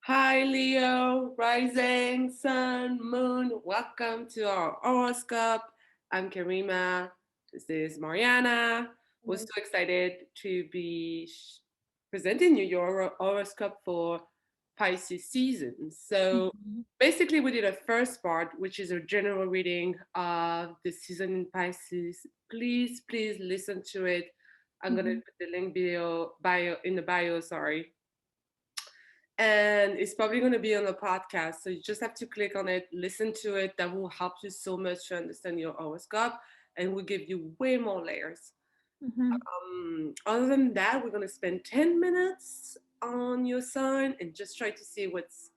Hi, Leo, rising, sun, moon. Welcome to our horoscope. I'm Karima. This is Mariana. We're so excited to be presenting you your horoscope for Pisces season. So, Mhm. basically, we did a first part, which is a general reading of the season in Pisces. Please listen to it. I'm gonna Mhm. put the link bio in the bio. Sorry, and it's probably going to be on the podcast. So you just have to click on it, listen to it. That will help you so much to understand your horoscope and will give you way more layers. Mhm. Other than that, we're going to spend 10 minutes on your sign and just try to see what's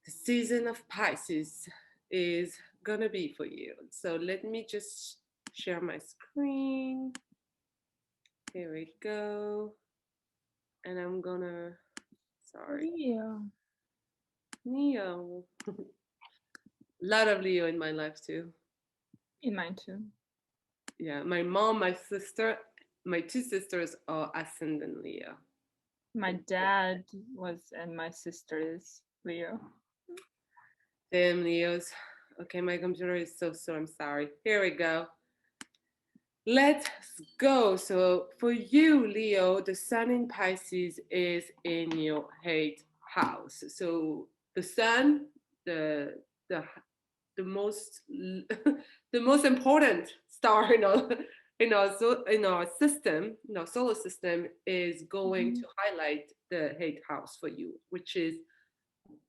the season of Pisces is going to be for you. So let me just share my screen. Here we go. And I'm going to, sorry, Leo. Neo. Lot of Leo in my life too. In mine too. Yeah, my mom, my sister, my two sisters are ascendant Leo. My dad was, and my sister is Leo. Damn Leos. Okay, my computer is so slow. I'm sorry. Here we go. Let's go. So for you, Leo, the sun in Pisces is in your eighth house. So the sun, the the the most the most important star in our system, in our solar system, is going to Mhm. highlight the eighth house for you, which is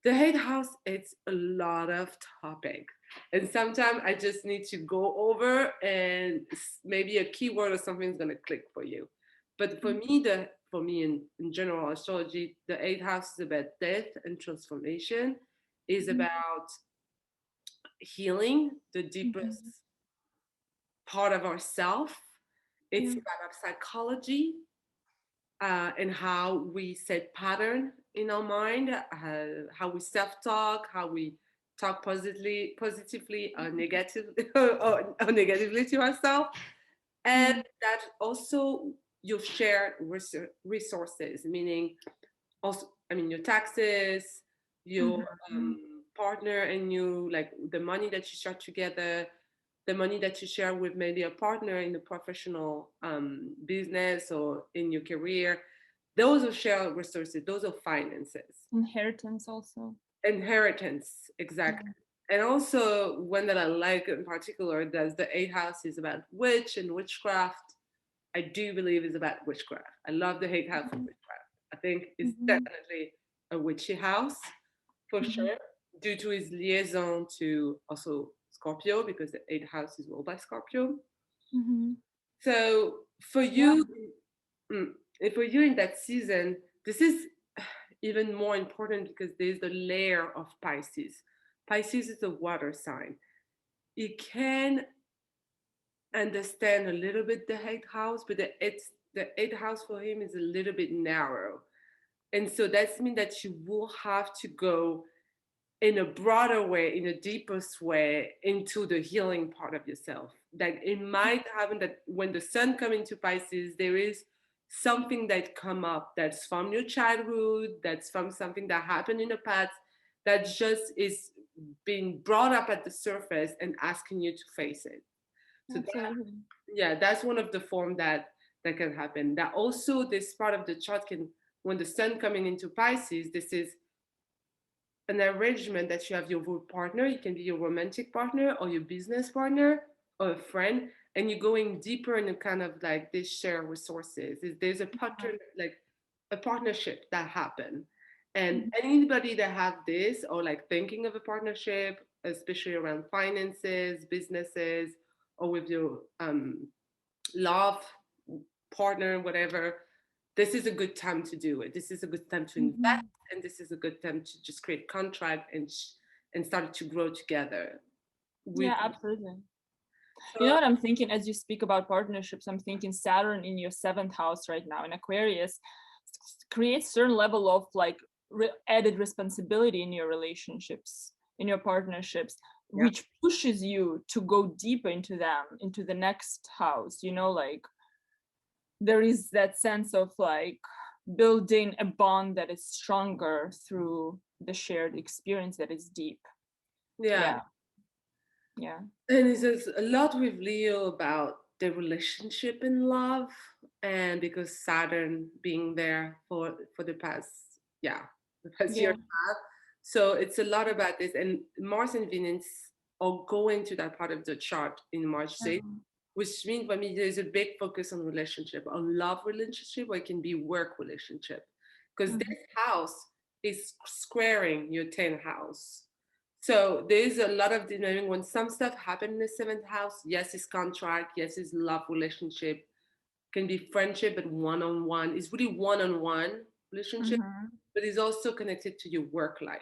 the eighth house. It's a lot of topic, and sometimes I just need to go over and maybe a keyword or something is gonna click for you. But for me in general astrology, the eighth house is about death and transformation, is Mhm. about healing the deepest Mhm. part of ourself. It's Yeah. about our psychology and how we set pattern in our mind, how we self-talk, how we talk positively or negatively or negatively to ourselves, and Yeah. that also you share resources, meaning also, I mean, your taxes, your Mhm. partner, and you like the money that you share together, the money that you share with maybe a partner in the professional business or in your career. Those are shared resources, those are finances. Inheritance also. Inheritance, exactly. Yeah. And also, one that I like in particular, that's the eighth house is about witch and witchcraft. I do believe is about witchcraft. I love the eighth house of Mhm. witchcraft. I think it's Mhm. definitely a witchy house for Mhm. sure, due to his liaison to also Scorpio, because the eighth house is ruled by Scorpio. Mhm. So for Yeah. you, mm, and for you in that season, this is even more important because there's the layer of Pisces. Pisces is a water sign. It can understand a little bit the eighth house, but the eighth house for him is a little bit narrow. And so that's mean that you will have to go in a broader way, in a deepest way, into the healing part of yourself. That it might happen that when the sun comes into Pisces, there is something that come up that's from your childhood, that's from something that happened in the past, that just is being brought up at the surface and asking you to face it. So Absolutely. yeah, that's one of the form that can happen. That also this part of the chart can, when the sun coming into Pisces, this is an arrangement that you have your partner. It can be your romantic partner or your business partner or a friend, and you're going deeper in a kind of like this share resources. There's a pattern, like a partnership that happen, and Mhm. anybody that have this or like thinking of a partnership, especially around finances, businesses, or with your love partner, whatever, this is a good time to do it. This is a good time to invest, Mhm. and this is a good time to just create contract and start to grow together. With Yeah, absolutely. You know so what I'm thinking as you speak about partnerships? I'm thinking Saturn in your seventh house right now in Aquarius creates certain level of like added responsibility in your relationships, in your partnerships, yeah, which pushes you to go deeper into them, into the next house. You know, like there is that sense of like building a bond that is stronger through the shared experience that is deep. Yeah. Yeah. And it says a lot with Leo about the relationship in love, and because Saturn being there for the past, the past year Yeah. and a half. So it's a lot about this. And Mars and Venus are going to that part of the chart in March 6th, which means for me there's a big focus on relationship, on love relationship, or it can be work relationship. Because this house is squaring your 10th house. So there's a lot of dynamic when some stuff happen in the seventh house. Yes, it's contract. Yes, it's love relationship. Can be friendship, but one-on-one. It's really one-on-one relationship, but it's also connected to your work life.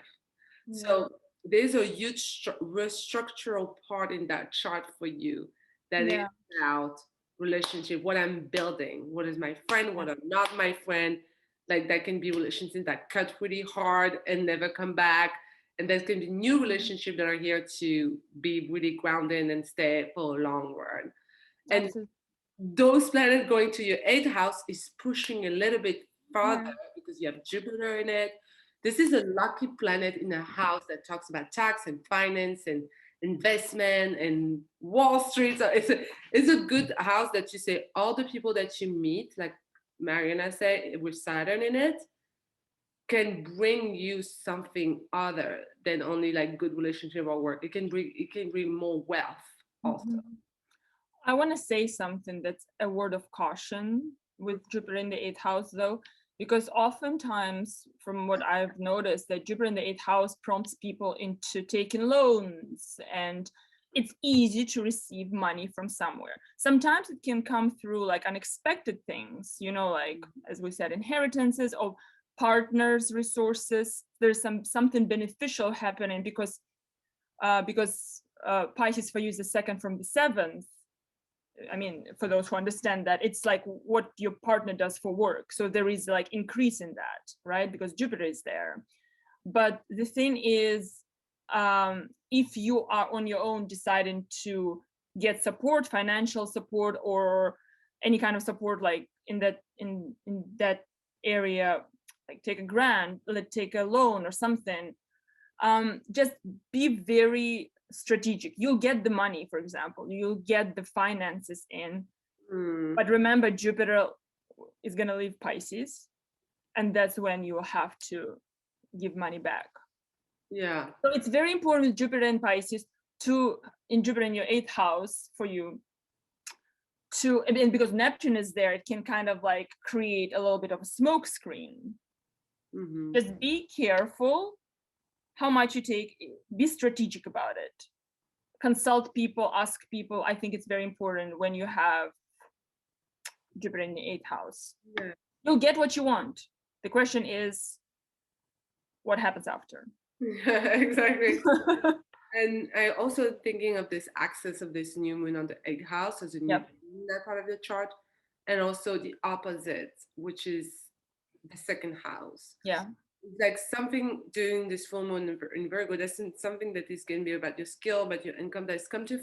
Yeah. So there's a huge structural part in that chart for you that is Yeah. about relationship, what I'm building, what is my friend, what are not my friend. Like that can be relationships that cut really hard and never come back. And there's going to be new relationships that are here to be really grounded and stay for a long run. And Absolutely. those planets going to your eighth house is pushing a little bit farther Yeah. because you have Jupiter in it. This is a lucky planet in a house that talks about tax and finance and investment and Wall Street. So it's a good house that you say all the people that you meet, like Mariana said, with Saturn in it, can bring you something other than only like good relationship or work. It can bring more wealth also. I want to say something that's a word of caution with Jupiter in the eighth house, though, because oftentimes, from what I've noticed, that Jupiter in the eighth house prompts people into taking loans, and it's easy to receive money from somewhere. Sometimes it can come through like unexpected things, like as we said, inheritances or partners' resources. There's something beneficial happening because Pisces for you is the second from the seventh. I mean, for those who understand that, it's like what your partner does for work. So there is like increase in that, right? Because Jupiter is there. But the thing is, if you are on your own deciding to get support, financial support, or any kind of support, like in that area, like take a grant, take a loan or something, just be very strategic. You'll get the money, for example, you'll get the finances in, but remember Jupiter is going to leave Pisces, and that's when you will have to give money back. Yeah. So it's very important with Jupiter and Pisces in Jupiter in your eighth house for you and because Neptune is there, it can kind of like create a little bit of a smoke screen. Just be careful how much you take, be strategic about it. Consult people, ask people. I think it's very important when you have Jupiter in the eighth house. Yeah. You'll get what you want. The question is, what happens after? Yeah, exactly. And I also thinking of this axis of this new moon on the eighth house as a new in that part of the chart, and also the opposite, which is the second house. Yeah. Like something during this full moon in Virgo, that's something that is going to be about your skill, about your income that's come to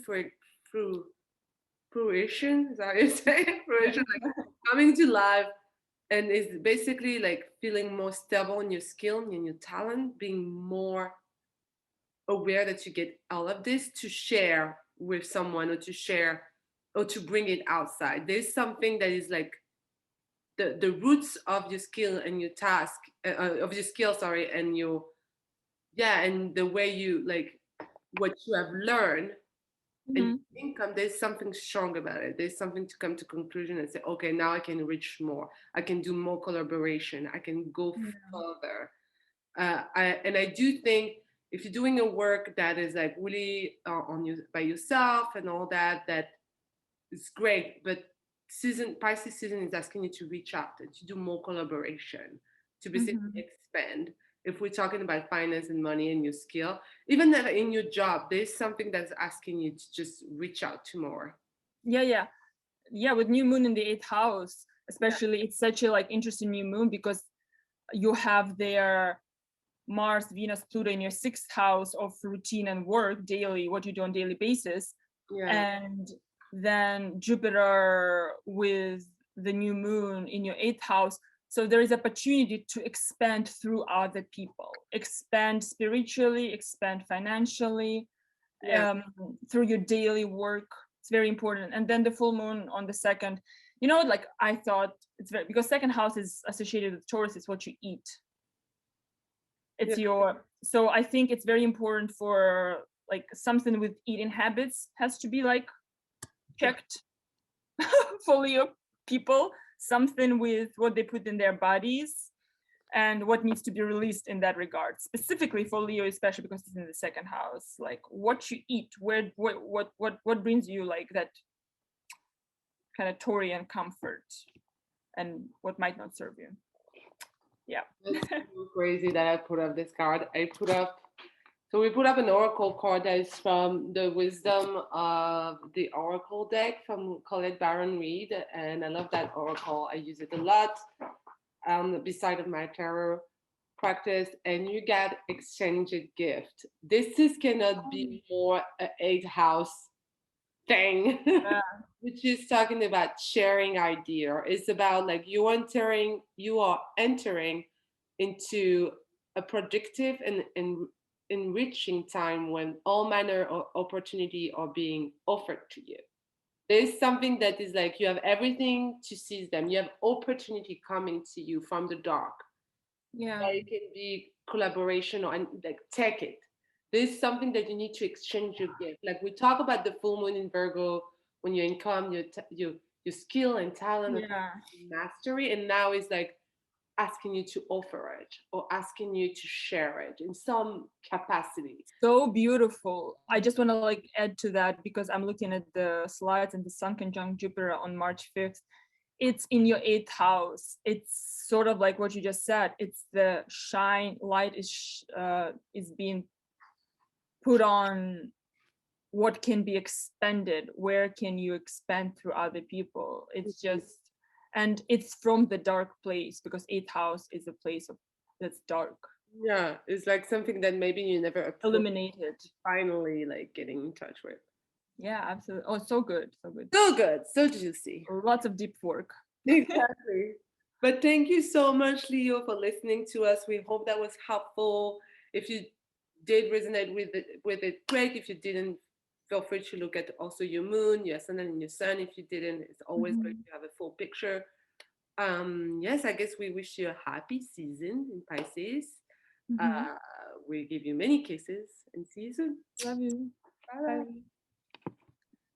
fruition. Is that what you say? Fruition, like coming to life, and is basically like feeling more stable in your skill and in your talent, being more aware that you get all of this to share with someone or to share or to bring it outside. There's something that is like the roots of your skill and your task of your skill, sorry, and your and the way you like what you have learned and income, there's something strong about it. There's something to come to conclusion and say, okay, now I can reach more. I can do more collaboration. I can go further. I do think if you're doing a work that is like really on you by yourself and all that, that is great. But Pisces season is asking you to reach out and to do more collaboration, to basically expand. If we're talking about finance and money and your skill, even in your job, there's something that's asking you to just reach out to more. Yeah, with new moon in the eighth house, especially, it's such a like interesting new moon because you have their Mars, Venus, Pluto in your sixth house of routine and work daily, what you do on daily basis. And then Jupiter with the new moon in your eighth house So there is opportunity to expand through other people, expand spiritually, expand financially, Yeah. through your daily work. It's very important. And then the full moon on the second, like I thought it's very, because second house is associated with Taurus, it's what you eat. It's Yeah. so I think it's very important for like something with eating habits has to be like checked for Leo people, something with what they put in their bodies and what needs to be released in that regard, specifically for Leo, especially because it's in the second house, like what you eat, where what brings you like that kind of Taurian comfort, and what might not serve you. Yeah. That's so crazy that I put up this card. So we put up an oracle card that is from the Wisdom of the Oracle deck from Colette Baron Reed, and I love that oracle. I use it a lot beside of my tarot practice. And you get exchange a gift. This is cannot be more an eighth house thing, Yeah. which is talking about sharing idea. It's about like you are entering into a productive and enriching time when all manner of opportunity are being offered to you. There's something that is like you have everything to seize them. You have opportunity coming to you from the dark. Yeah. It can be collaboration or and like take it. There's something that you need to exchange your gift. Like we talk about the full moon in Virgo when your income, your skill and talent and Yeah. mastery, and now it's like asking you to offer it or asking you to share it in some capacity. So beautiful. I just want to like add to that because I'm looking at the slides and the sun conjunct Jupiter on March 5th. It's in your eighth house. It's sort of like what you just said. It's the light is being put on what can be expanded, where can you expand through other people. It's just, and it's from the dark place because eighth house is a place that's dark, Yeah, it's like something that maybe you never illuminated. finally like getting in touch with. Yeah, absolutely. Oh, so good, so good. So good, so juicy. Lots of deep work. Exactly. But thank you so much, Leo, for listening to us. We hope that was helpful. If you did resonate with it, great. If you didn't, feel free to look at also your moon, your sun, and your sun. If you didn't, it's always great to have a full picture. Yes, I guess we wish you a happy season in Pisces. Mhm. We give you many kisses and see you soon. Love you. Bye bye. Bye.